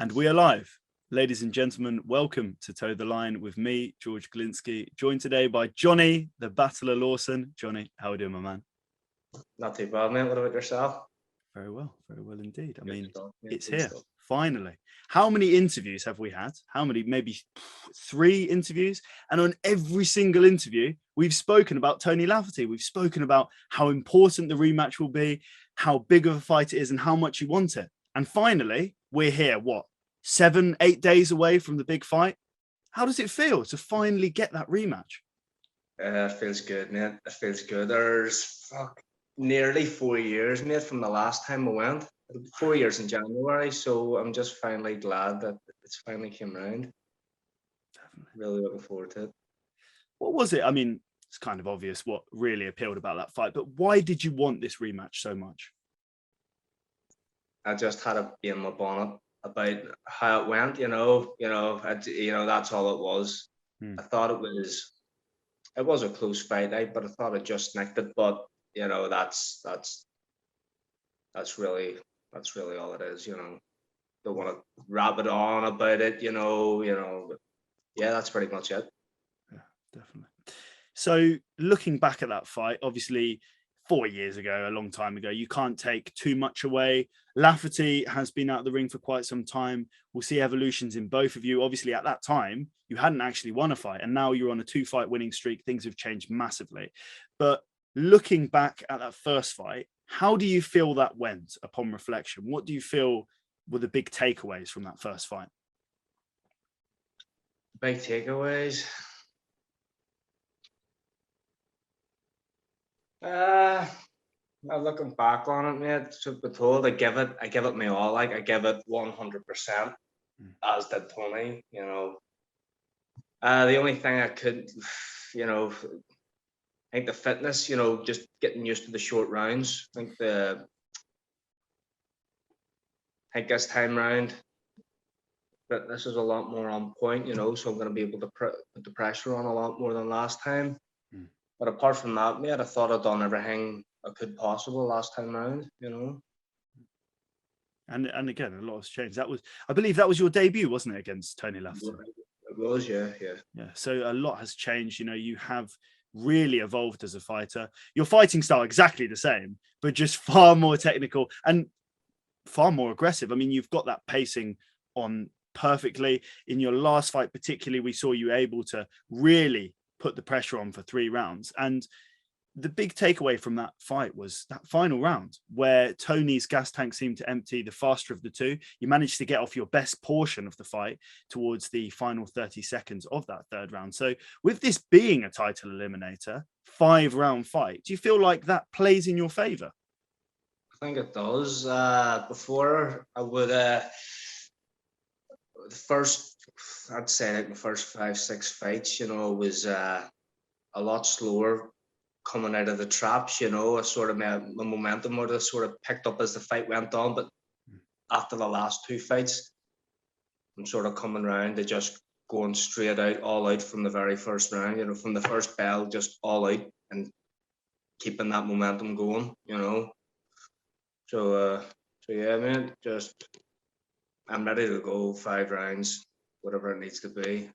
And we are live. Ladies and gentlemen, welcome to Toe the Line with me, George Glinski, joined today by Jonny, the Battler Lawson. Jonny, how are we doing, my man? Not too bad, mate. What about yourself? Very well indeed. I mean, it's good here, stuff. finally. How many interviews have we had? How many? Maybe 3 interviews. And on every single interview, we've spoken about Tony Lafferty. We've spoken about how important the rematch will be, how big of a fight it is, and how much you want it. And finally, we're here, 7-8 days away from the big fight. How does it feel to finally get that rematch? It feels good, mate. It feels good. There's nearly 4 years, mate, from the last time I went. 4 years in January, so I'm just finally glad that it's finally came around. Definitely. Really looking forward to it. What was it? I mean, it's kind of obvious what really appealed about that fight, but why did you want this rematch so much? I just had to be in my bonnet about how it went, that's all it was. I thought it was a close fight, but I thought it just nicked it. But that's really all it is. Don't want to rabbit on about it, but yeah, that's pretty much it. Yeah, definitely. So looking back at that fight, obviously 4 years ago, a long time ago, you can't take too much away. Lafferty has been out of the ring for quite some time. We'll see evolutions in both of you. Obviously, at that time, you hadn't actually won a fight, and now you're on a 2-fight winning streak. Things have changed massively. But looking back at that first fight, how do you feel that went upon reflection? What do you feel were the big takeaways from that first fight? Big takeaways. Looking back on it, mate, truth be told, I give it my all. I give it 100%, as did Tony. The only thing I could, I think the fitness, just getting used to the short rounds. I think this time round, fitness is a lot more on point, so I'm going to be able to put the pressure on a lot more than last time. But apart from that, mate, I thought I'd done everything I could possible last time round, And again, a lot has changed. I believe that was your debut, wasn't it, against Tony Lafferty? It was, yeah. So a lot has changed. You have really evolved as a fighter. Your fighting style exactly the same, but just far more technical and far more aggressive. I mean, you've got that pacing on perfectly. In your last fight, particularly, we saw you able to really put the pressure on for 3 rounds. And the big takeaway from that fight was that final round where Tony's gas tank seemed to empty the faster of the two. You managed to get off your best portion of the fight towards the final 30 seconds of that third round. So with this being a title eliminator, 5-round fight, do you feel like that plays in your favor? I think it does. Before I would, I'd say like the first 5-6 fights, was a lot slower coming out of the traps. I sort of my momentum would have sort of picked up as the fight went on, but after the last 2 fights, I'm sort of coming around to just going straight out, all out from the very first round. From the first bell, just all out and keeping that momentum going. So yeah, man, I'm ready to go 5 rounds, whatever it needs to be.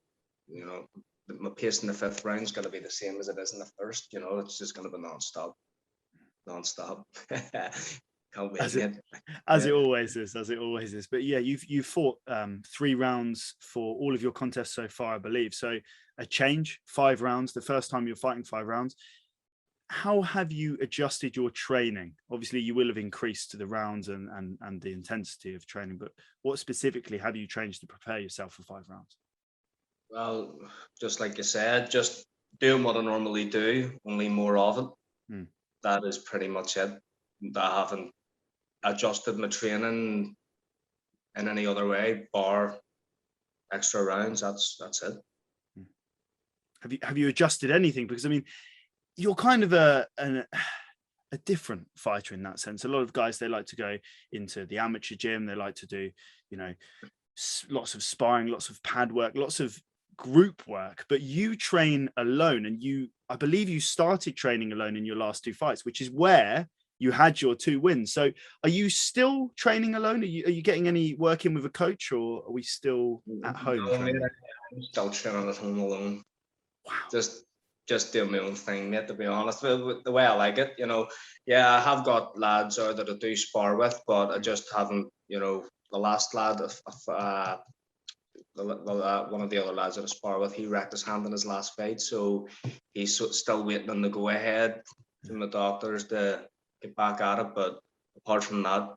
My pace in the 5th round is going to be the same as it is in the first. It's just going to be non-stop. Can't wait. As it always is. But yeah, you've fought 3 rounds for all of your contests so far, I believe. So a change, 5 rounds, the first time you're fighting 5 rounds. How have you adjusted your training? Obviously, you will have increased the rounds and the intensity of training, but what specifically have you changed to prepare yourself for 5 rounds? Well, just like you said, just doing what I normally do, only more of it. That is pretty much it. I haven't adjusted my training in any other way, bar extra rounds. That's it. Have you adjusted anything? Because I mean, you're kind of a different fighter in that sense. A lot of guys, they like to go into the amateur gym. They like to do, lots of sparring, lots of pad work, lots of group work. But you train alone, and I believe you started training alone in your last 2 fights, which is where you had your 2 wins. So are you still training alone? Are you getting any work in with a coach, or are we still at home No, mate, training? I'm still training at home alone. Wow. Just doing my own thing, mate, to be honest, with the way I like it, Yeah, I have got lads out that I do spar with, but I just haven't, the last lad one of the other lads that I spar with, he wrecked his hand in his last fight, so he's still waiting on the go ahead from the doctors to get back at it. But apart from that,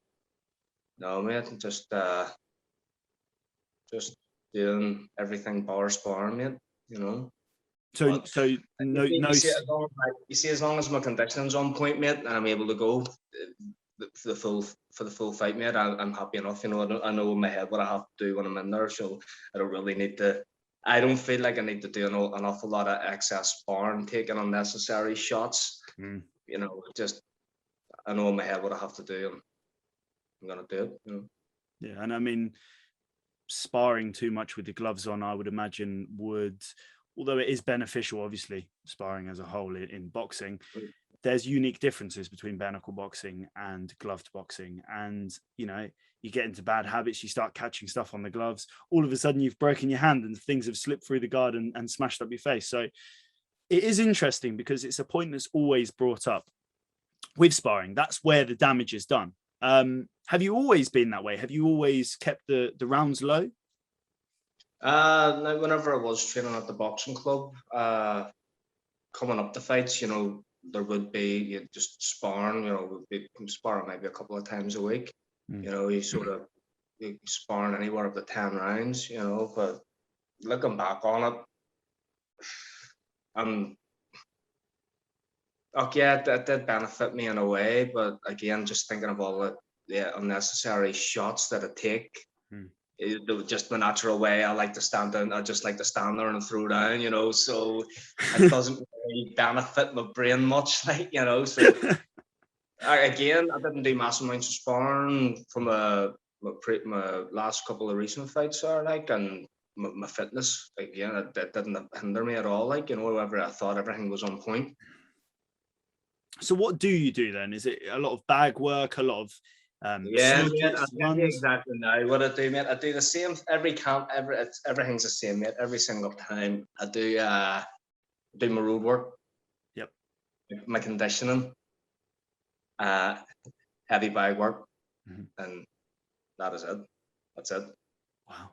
no, mate, just doing everything bar sparring, mate. So But no you see, as long as my conditioning's on point, mate, and I'm able to go for the full fight, mate, I'm happy enough. I know in my head what I have to do when I'm in there, so I don't really need to. I don't feel like I need to do an awful lot of excess sparring, taking unnecessary shots. Just I know in my head what I have to do, and I'm gonna do it. Yeah, and I mean, sparring too much with the gloves on, I would imagine would, although it is beneficial, obviously, sparring as a whole in boxing, there's unique differences between bare-knuckle boxing and gloved boxing. And, you get into bad habits, you start catching stuff on the gloves, all of a sudden you've broken your hand and things have slipped through the guard and smashed up your face. So it is interesting because it's a point that's always brought up with sparring. That's where the damage is done. Have you always been that way? Have you always kept the rounds low? Whenever I was training at the boxing club, coming up to fights, there would be just sparring, would be sparring maybe a couple of times a week. You sort of sparring anywhere up to 10 rounds, but looking back on it, yeah, that did benefit me in a way, but again, just thinking of all the unnecessary shots that I take, just the natural way I like to stand down. I just like to stand there and throw down, so it doesn't really benefit my brain much, so I didn't do massive amounts of sparring from my last couple of recent fights and my fitness, again, it didn't hinder me at all, wherever I thought everything was on point. So what do you do then? Is it a lot of bag work, a lot of yeah, sneakers, mate, I tell you exactly now what I do, mate. I do the same every camp, everything's the same, mate. Every single time I do my road work. Yep. My conditioning, heavy bag work, and that is it. That's it. Wow.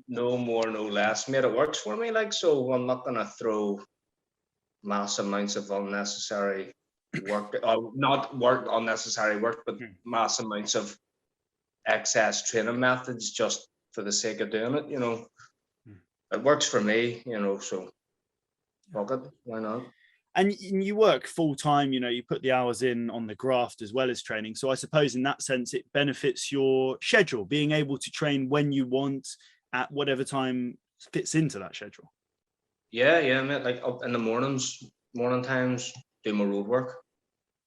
No more, no less, mate. It works for me, so I'm not gonna throw mass amounts of unnecessary work, not unnecessary work, but mass amounts of excess training methods just for the sake of doing it. It works for me, so fuck it, why not? And you work full time, you put the hours in on the graft as well as training. So I suppose in that sense, it benefits your schedule, being able to train when you want at whatever time fits into that schedule. Yeah, mate. Like up in the morning times, do my road work,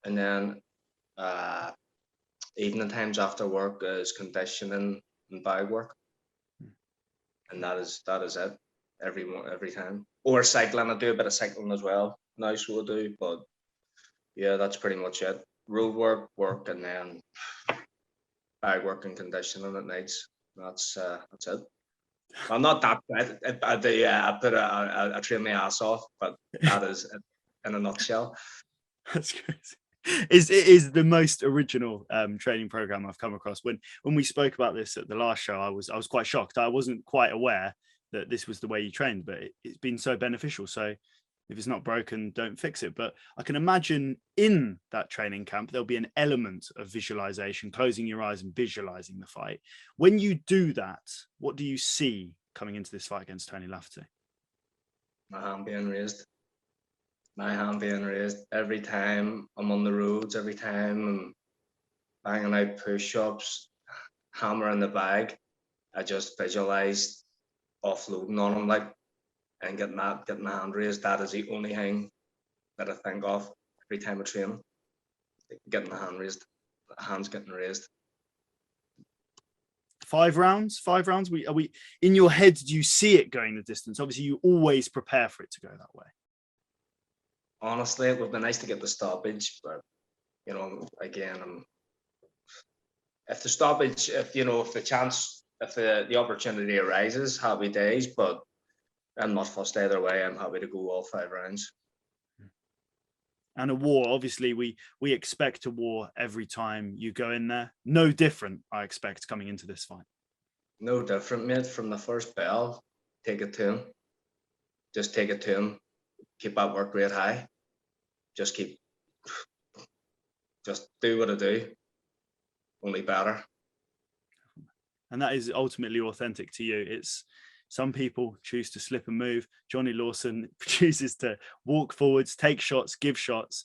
and then evening times after work is conditioning and bag work, and that is it every time. Or cycling, I do a bit of cycling as well. Nice will do, but yeah, that's pretty much it. Road work, and then bag work and conditioning at nights. That's it. I'm not that bad. I train my ass off, but that is it in a nutshell. That's crazy. It is the most original training program I've come across. When we spoke about this at the last show, I was quite shocked. I wasn't quite aware that this was the way you trained, but it's been so beneficial. So if it's not broken, don't fix it. But I can imagine in that training camp, there'll be an element of visualization, closing your eyes and visualizing the fight. When you do that, what do you see coming into this fight against Tony Lafferty? My hand being raised every time I'm on the roads, every time I'm banging out push-ups, hammering the bag. I just visualize offloading on him, and getting the hand raised. That is the only thing that I think of every time I train. Getting the hand raised, the hands getting raised. 5 rounds? Are we in your head? Do you see it going the distance? Obviously, you always prepare for it to go that way. honestly, it would be nice to get the stoppage, but you know, again, if the stoppage, if you know, if the chance, if the opportunity arises, happy days. But I'm not fussed either way. I'm happy to go all 5 rounds. And a war, obviously, we expect a war every time you go in there. No different, I expect, coming into this fight. No different, mate. From the first bell, take it to him. Just take it to him. Keep that work rate high. Just do what I do. Only better. And that is ultimately authentic to you. It's some people choose to slip and move. Jonny Lawson chooses to walk forwards, take shots, give shots.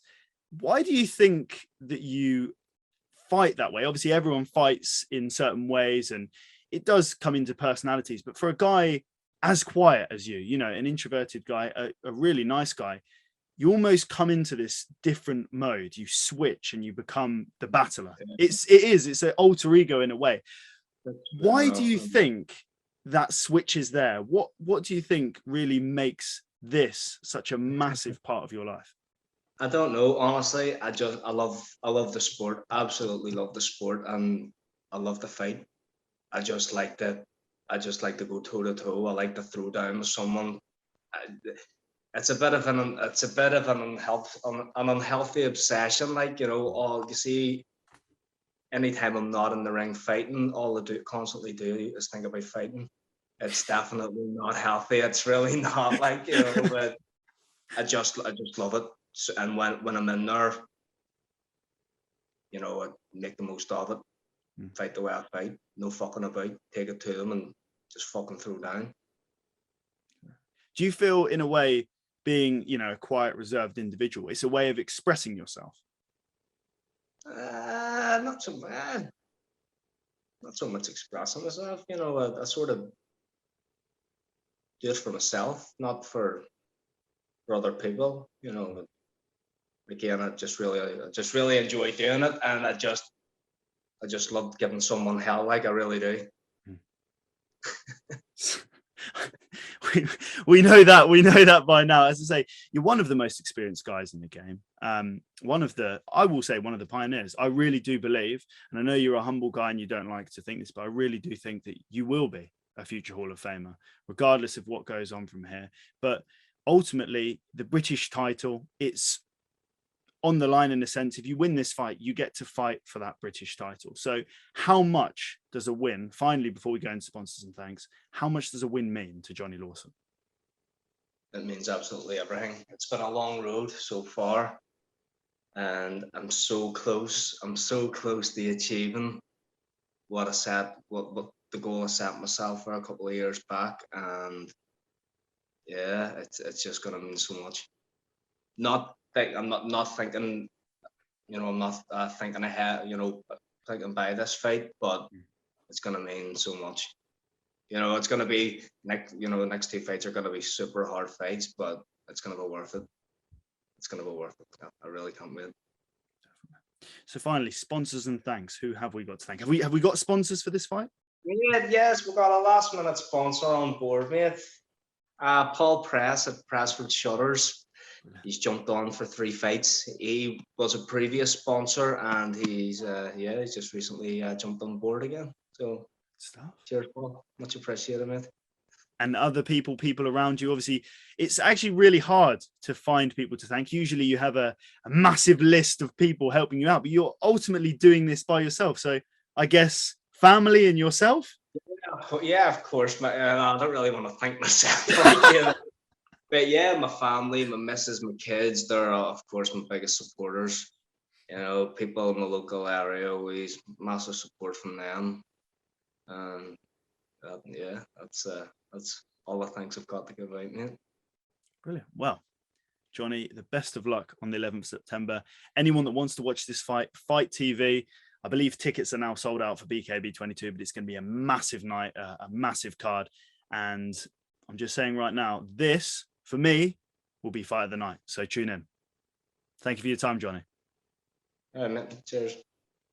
Why do you think that you fight that way? Obviously, everyone fights in certain ways and it does come into personalities. But for a guy as quiet as you know, an introverted guy, a really nice guy, you almost come into this different mode. You switch and you become the battler. It's an alter ego in a way. Why do you think that switch is there? What do you think really makes this such a massive part of your life? I don't know, honestly. I love the sport. Absolutely love the sport, and I love the fight. I just like to go toe to toe. I like to throw down with someone. It's a bit of an unhealthy obsession. Like, you know, all you see. Anytime I'm not in the ring fighting, all I constantly do is think about fighting. It's definitely not healthy. It's really not, like, you know, but I just love it. And when I'm in there, you know, I make the most of it. Fight the way I fight. No fucking about. Take it to them and just fucking throw down. Do you feel, in a way, being, you know, a quiet, reserved individual, it's a way of expressing yourself? Not so bad. Not so much expressing myself. You know, I sort of do it for myself, not for other people. You know, again, I just really enjoy doing it, and I just love giving someone hell. Like, I really do. we know that by now. As I say, you're one of the most experienced guys in the game. I will say one of the pioneers. I really do believe, and I know you're a humble guy and you don't like to think this, but I really do think that you will be a future Hall of Famer, regardless of what goes on from here. But ultimately, the British title, it's on the line in a sense. If you win this fight, you get to fight for that British title. So how much does a win, finally, before we go into sponsors and thanks, how much does a win mean to Jonny Lawson? It means absolutely everything. It's been a long road so far, and I'm so close to achieving what the goal I set myself for a couple of years back. And yeah, it's just gonna mean so much. I'm not thinking, you know, I'm not thinking ahead, you know, thinking by this fight, but it's gonna mean so much. You know, it's gonna be the next 2 fights are gonna be super hard fights, but it's gonna be worth it. It's gonna be worth it. I really can't wait. So finally, sponsors and thanks. Who have we got to thank? Have we got sponsors for this fight? Yes, we got a last minute sponsor on board, mate. Paul Press at Pressford Shutters. He's jumped on for 3 fights. He was a previous sponsor, and he's just recently jumped on board again. So Stuff. Cheers, Paul. Much appreciated, mate. And other people around you. Obviously, it's actually really hard to find people to thank. Usually you have a massive list of people helping you out, but you're ultimately doing this by yourself. So I guess family and yourself. Yeah, of course. I don't really want to thank myself. But yeah, my family, my missus, my kids, they're of course my biggest supporters. You know, people in the local area, always massive support from them. And yeah, that's all the thanks I've got to give out, mate. Brilliant. Well, Jonny, the best of luck on the 11th of September. Anyone that wants to watch this fight, Fight TV. I believe tickets are now sold out for BKB 22, but it's going to be a massive night, a massive card. And I'm just saying right now, this, for me, will be fight of the night. So tune in. Thank you for your time, Jonny. All right, mate. Cheers.